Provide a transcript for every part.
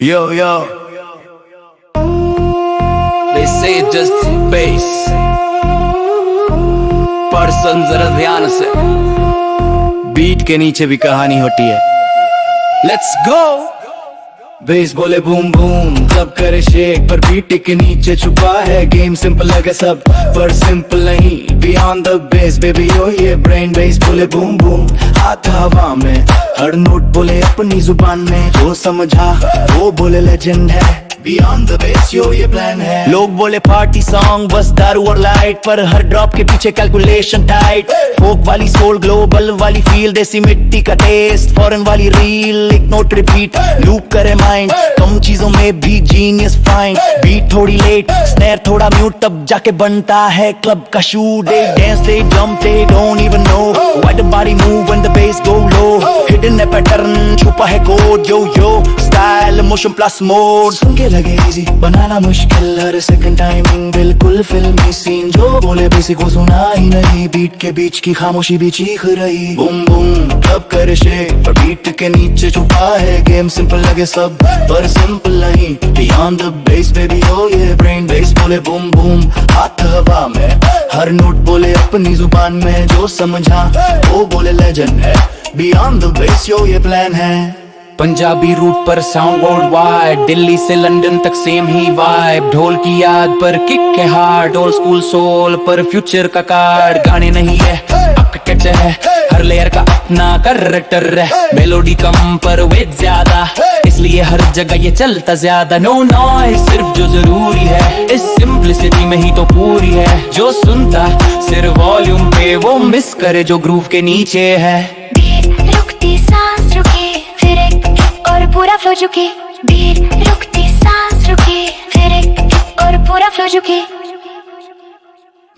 Yo, yo, they say just bass, पर सुन जरा ध्यान से, बीट के नीचे भी कहानी होती है। Let's go, बेस बोले बूम बूम, सब करे शेक, पर बीट के नीचे छुपा है गेम। सिंपल लगे सब पर सिंपल नहीं, बियॉन्ड द बेस बेबी यो ये ब्रेन। बेस बोले बूम बूम, हाथ हवा में, हर नोट बोले अपनी जुबान में। जो समझा वो बोले लेजेंड है, बियॉन्ड द बेस यो ये प्लान है। लोग बोले पार्टी सॉन्ग बस दारू और लाइट, पर हर ड्रॉप के पीछे कैलकुलेशन टाइट। फोक वाली सोल, ग्लोबल वाली फील, देसी मिट्टी का टेस्ट, फॉरेन वाली रील, एक नोट रिपीट, लूप करे माइंड। कम चीजों में भी जीनियस फाइंड, बीट थोड़ी लेट, स्नैर थोड़ा म्यूट, तब जाके बनता है क्लब का shoot. They dance, they jump, they don't even know why the body move when the bass go low. Hidden है पैटर्न, छुपा है code, yo yo style, motion plus mode। सुन के लगे इजी, बनाना मुश्किल, हर सेकंड टाइमिंग बिल्कुल फिल्मी scene. जो बोले बेसिक वो सुना ही नहीं, बीट के बीच की खामोशी भी चीख रही। बूम बूम क्लब करे शेक, पर बीट के नीचे छुपा है गेम। सिंपल लगे सब पर सिंपल नहीं, बियॉन्ड द बेस बेबी ओ ये ब्रेन। बेस बोले बूम बूम, हाथ हवा में, हर नोट बोले अपनी जुबान में। जो समझा वो बोले लेजेंड है, बियॉन्ड द बेस यो ये प्लान है। पंजाबी रूट पर साउंड वर्ल्ड वाइड, दिल्ली से लंदन तक सेम ही वाइब। ढोल की याद पर किक है हार्ड, ओल्ड स्कूल सोल पर फ्यूचर का कार्ड। गाने नहीं है आर्किटेक्चर है, हर लेयर का अपना करैक्टर है। मेलोडी कम पर वेट ज्यादा, इसलिए हर जगह ये चलता ज्यादा। नो नॉइज, सिर्फ जो जरूरी है, इस सिंपलिसिटी में ही तो पूरी है। जो सुनता सिर्फ वॉल्यूम पे, वो मिस करे जो ग्रूव के नीचे है। बीट रुकती सांस रुके, फिर एक और पूरा फ्लो झुके। बीट रुकती सांस रुके, फिर एक और पूरा फ्लो झुके।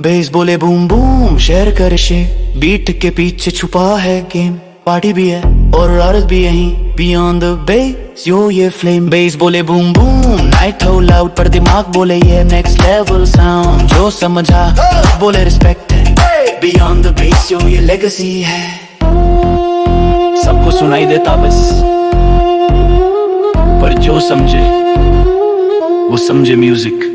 बेस बोले बूम बूम, शेयर कर शे, बीट के पीछे छुपा है गेम। पार्टी भी है और रात भी यहीं, बियॉन्ड द बेस यो ये फ्लेम। बेस बोले बूम बूम, नाइट हो लाउड, पर दिमाग बोले ये नेक्स्ट लेवल साउंड। जो समझा बोले रिस्पेक्ट है, बियॉन्ड द बेस यो ये लेगेसी है। सबको सुनाई देता बस, पर जो समझे वो समझे म्यूजिक।